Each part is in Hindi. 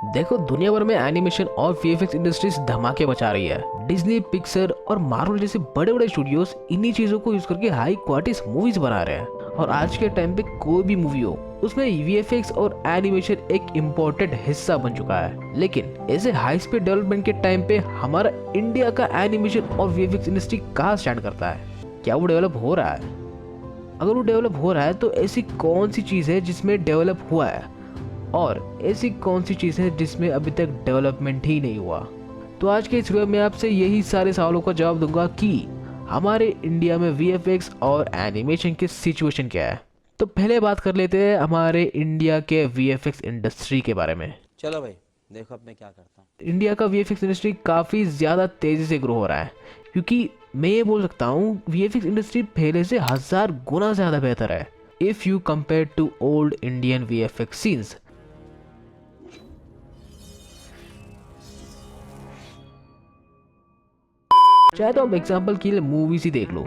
देखो, दुनिया भर में एनिमेशन और वीएफएक्स इंडस्ट्रीज धमाके मचा रही है। डिज्नी, पिक्सर और मार्वल जैसे बड़े बड़े स्टूडियोज इन्हीं चीजों को यूज करके हाई क्वालिटी मूवीज बना रहे हैं। और आज के टाइम पे कोई भी मूवी हो उसमें वीएफएक्स और एनिमेशन एक इम्पोर्टेंट हिस्सा बन चुका है। लेकिन ऐसे हाई स्पीड डेवलपमेंट के टाइम पे हमारा इंडिया का एनिमेशन और वीएफएक्स इंडस्ट्री कहाँ स्टैंड करता है? क्या वो डेवलप हो रहा है? अगर वो डेवलप हो रहा है तो ऐसी कौन सी चीज़ है जिसमें डेवलप हुआ है, और ऐसी कौन सी चीज़ है जिसमें अभी तक डेवलपमेंट ही नहीं हुआ? तो आज के इस वीडियो में आपसे यही सारे सवालों का जवाब दूंगा कि हमारे इंडिया में वीएफएक्स और एनिमेशन की सिचुएशन क्या है। तो पहले बात कर लेते हैं हमारे इंडिया के वीएफएक्स इंडस्ट्री के बारे में। चलो भाई, देखो अब मैं क्या करता हूँ। इंडिया का वीएफएक्स इंडस्ट्री काफ़ी ज़्यादा तेज़ी से ग्रो हो रहा है, क्योंकि मैं ये बोल सकता हूँ वीएफएक्स इंडस्ट्री पहले से 1000 गुना ज़्यादा बेहतर है if you compare to old Indian VFX scenes. चाहे तो हम एग्जाम्पल के लिए मूवीज ही देख लो।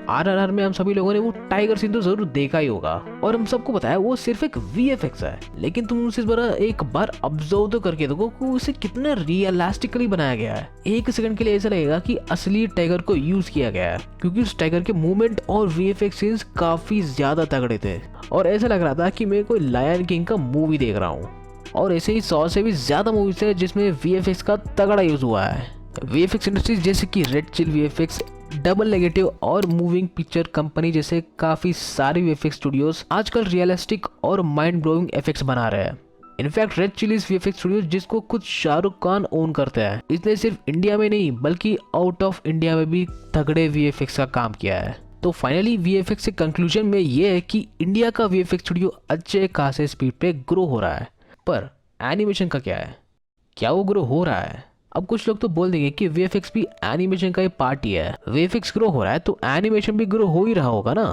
आरआरआर में हम सभी लोगों ने वो टाइगर सीन तो जरूर देखा ही होगा, और हम सबको पता है वो सिर्फ एक वीएफएक्स है। लेकिन तुम उसे एक बार ऑब्जर्व तो करके देखो कि उसे कितना रियलिस्टिकली बनाया गया है। एक सेकंड के लिए ऐसा लगेगा कि असली टाइगर को यूज किया गया है, क्योंकि उस टाइगर के मूवमेंट और वीएफएक्स सीन्स काफी ज्यादा तगड़े थे, और ऐसा लग रहा था कि मैं कोई लायन किंग का मूवी देख रहा हूँ। और ऐसे ही 100 से भी ज्यादा मूवीज है जिसमें वीएफएक्स का तगड़ा यूज हुआ है। वीएफएक्स इंडस्ट्रीज जैसे कि red chill VFX, double negative और मूविंग पिक्चर कंपनी जैसे काफी सारे वीएफएक्स स्टूडियोज आजकल रियलिस्टिक और माइंड ब्लोइंग इफेक्ट्स बना रहे हैं। In fact red chillies VFX studio जिसको खुद शाहरुख खान ओन करते हैं, इसने सिर्फ इंडिया में नहीं बल्कि आउट ऑफ इंडिया में भी तगड़े वीएफएक्स का काम किया है। तो फाइनली वीएफएक्स के कंक्लूजन में ये है कि इंडिया का वीएफएक्स स्टूडियो अच्छे खासे स्पीड पे ग्रो हो रहा है। पर एनिमेशन का क्या है? क्या वो ग्रो हो रहा है? अब कुछ लोग तो बोल देंगे कि वीएफएक्स भी एनिमेशन का ही पार्ट ही है। वीएफएक्स ग्रो हो रहा है तो एनिमेशन भी ग्रो हो ही रहा होगा ना।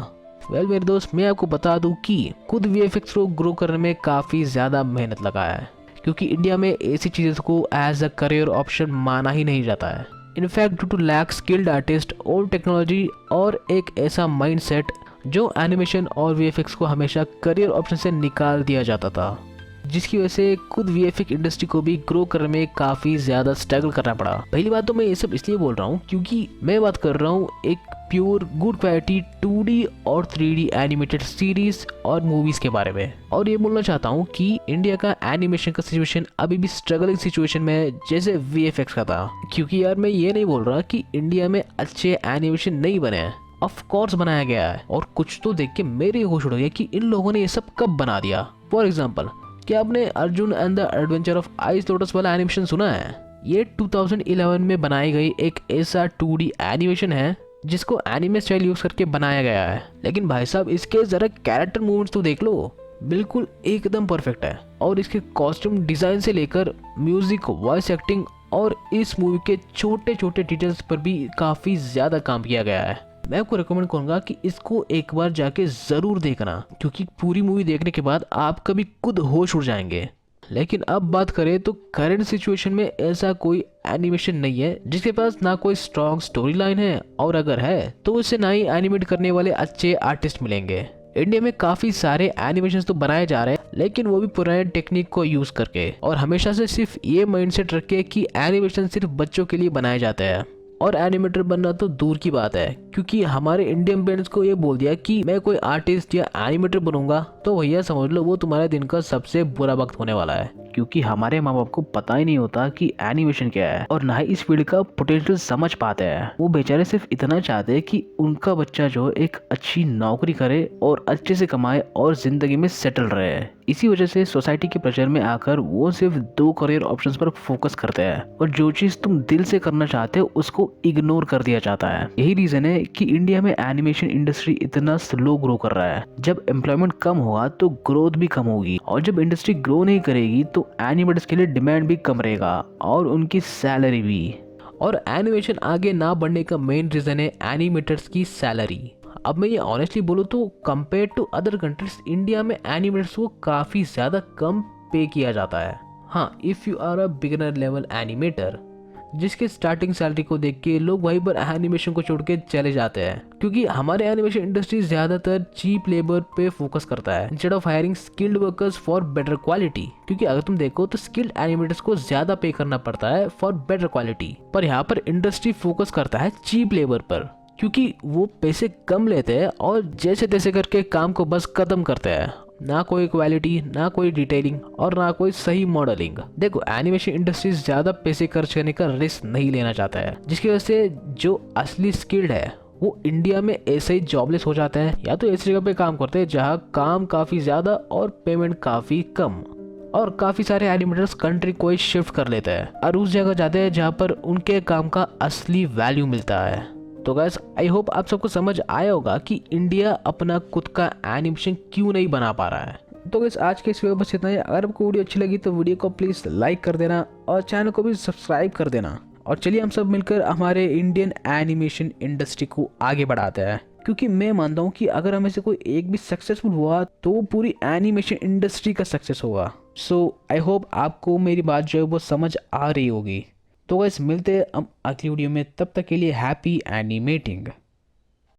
वेल मेरे दोस्त, मैं आपको बता दूं कि खुद वीएफएक्स को ग्रो करने में काफी ज्यादा मेहनत लगा है, क्योंकि इंडिया में ऐसी चीजों को एज अ करियर ऑप्शन माना ही नहीं जाता है। In fact due to lack skilled artist, old technology और एक ऐसा माइंडसेट जो एनिमेशन और वीएफएक्स को हमेशा करियर ऑप्शन से निकाल दिया जाता था, जिसकी वजह से खुद वीएफएक्स इंडस्ट्री को भी ग्रो करने में काफी ज्यादा स्ट्रगल करना पड़ा। पहली बात तो मैं ये सब इसलिए बोल रहा हूँ क्योंकि मैं बात कर रहा हूँ एक प्योर गुड क्वालिटी 2D और 3D एनिमेटेड सीरीज और मूवीज के बारे में। और ये बोलना चाहता हूँ कि इंडिया का एनिमेशन का सिचुएशन अभी भी स्ट्रगलिंग सिचुएशन में है जैसे वीएफएक्स का था। क्योंकि यार मैं ये नहीं बोल रहा कि इंडिया में अच्छे एनिमेशन नहीं बने हैं, ऑफ कोर्स बनाया गया है, और कुछ तो देख के मेरे होश उड़ गया कि इन लोगों ने ये सब कब बना दिया। फॉर एग्जाम्पल, क्या आपने Arjun and the adventure of ice lotus वाला एनिमेशन सुना है? ये 2011 में बनाई गई एक ऐसा 2D एनिमेशन है जिसको एनिमे स्टाइल यूज करके बनाया गया है। लेकिन भाई साहब, इसके जरा कैरेक्टर मूवमेंट्स तो देख लो, बिल्कुल एकदम परफेक्ट है। और इसके कॉस्ट्यूम डिजाइन से लेकर म्यूजिक, वॉइस एक्टिंग और इस मूवी के छोटे छोटे डिटेल्स पर भी काफी ज्यादा काम किया गया है। मैं आपको रिकमेंड करूंगा कि इसको एक बार जाके जरूर देखना, क्योंकि पूरी मूवी देखने के बाद आप कभी खुद होश उड़ जाएंगे। लेकिन अब बात करें तो करंट सिचुएशन में ऐसा कोई एनिमेशन नहीं है जिसके पास ना कोई स्ट्रॉन्ग स्टोरी लाइन है, और अगर है तो उसे ना ही एनिमेट करने वाले अच्छे आर्टिस्ट मिलेंगे। इंडिया में काफी सारे एनिमेशन तो बनाए जा रहे हैं, लेकिन वो भी पुराने टेक्निक को यूज करके, और हमेशा से सिर्फ ये माइंडसेट रख के कि एनिमेशन सिर्फ बच्चों के लिए बनाए जाते हैं। और एनिमेटर बनना तो दूर की बात है, क्योंकि हमारे इंडियन पेरेंट्स को ये बोल दिया कि मैं कोई आर्टिस्ट या एनिमेटर बनूंगा तो भैया समझ लो वो तुम्हारे दिन का सबसे बुरा वक्त होने वाला है। क्योंकि हमारे माँ बाप को पता ही नहीं होता कि एनिमेशन क्या है, और ना ही इस फील्ड का पोटेंशियल समझ पाते हैं। वो बेचारे सिर्फ इतना चाहते हैं कि उनका बच्चा जो एक अच्छी नौकरी करे और अच्छे से कमाए और जिंदगी में सेटल रहे। इसी वजह से सोसाइटी के प्रेशर में आकर वो सिर्फ 2 करियर ऑप्शंस पर फोकस करते हैं, और जो चीज तुम दिल से करना चाहते हो उसको इग्नोर कर दिया जाता है। यही रीजन है कि इंडिया में एनिमेशन इंडस्ट्री इतना स्लो ग्रो कर रहा है। जब एम्प्लॉयमेंट कम होगा तो ग्रोथ भी कम होगी, और जब इंडस्ट्री ग्रो नहीं करेगी तो एनिमेटर्स के लिए डिमांड भी कम रहेगा और उनकी सैलरी भी। और एनिमेशन आगे ना बढ़ने का मेन रीजन है एनिमेटर्स की सैलरी। अब मैं ये ऑनेस्टली बोलूँ तो compare to other countries India में एनिमेटर्स को काफ़ी ज़्यादा कम पे किया जाता है। हाँ, if you are a beginner level animator जिसके स्टार्टिंग सैलरी को देख के लोग वहीं पर एनिमेशन को छोड़ के चले जाते हैं, क्योंकि हमारे एनिमेशन इंडस्ट्री ज्यादातर चीप लेबर पे फोकस करता है instead of hiring skilled workers for better quality. क्योंकि अगर तुम देखो तो स्किल्ड एनिमेटर्स को ज्यादा पे करना पड़ता है फॉर बेटर क्वालिटी, पर यहाँ पर इंडस्ट्री फोकस करता है चीप लेबर पर, क्योंकि वो पैसे कम लेते हैं और जैसे तैसे करके काम को बस खत्म करते हैं। ना कोई क्वालिटी, ना कोई डिटेलिंग और ना कोई सही मॉडलिंग। देखो एनिमेशन इंडस्ट्री ज्यादा पैसे खर्च करने का रिस्क नहीं लेना चाहता है, जिसकी वजह से जो असली स्किल्ड है वो इंडिया में ऐसे ही जॉबलेस हो जाता है, या तो ऐसी जगह पे काम करते हैं जहाँ काम काफी ज्यादा और पेमेंट काफी कम, और काफी सारे एनिमेटर्स कंट्री को ही शिफ्ट कर लेते हैं और उस जगह जाते हैं जहाँ पर उनके काम का असली वैल्यू मिलता है। तो गाइस आई होप आप सबको समझ आया होगा कि इंडिया अपना खुद का एनिमेशन क्यों नहीं बना पा रहा है। तो गाइस आज के इस वीडियो बस इतना ही। अगर आपको वीडियो अच्छी लगी तो वीडियो को प्लीज लाइक कर देना और चैनल को भी सब्सक्राइब कर देना, और चलिए हम सब मिलकर हमारे इंडियन एनिमेशन इंडस्ट्री को आगे बढ़ाते हैं, क्योंकि मैं मानता हूँ कि अगर हमें से कोई एक भी सक्सेसफुल हुआ तो पूरी एनिमेशन इंडस्ट्री का सक्सेस होगा। सो आई होप आपको मेरी बात जो है वो समझ आ रही होगी। तो गाइस मिलते हैं हम अगली वीडियो में, तब तक के लिए हैप्पी एनिमेटिंग।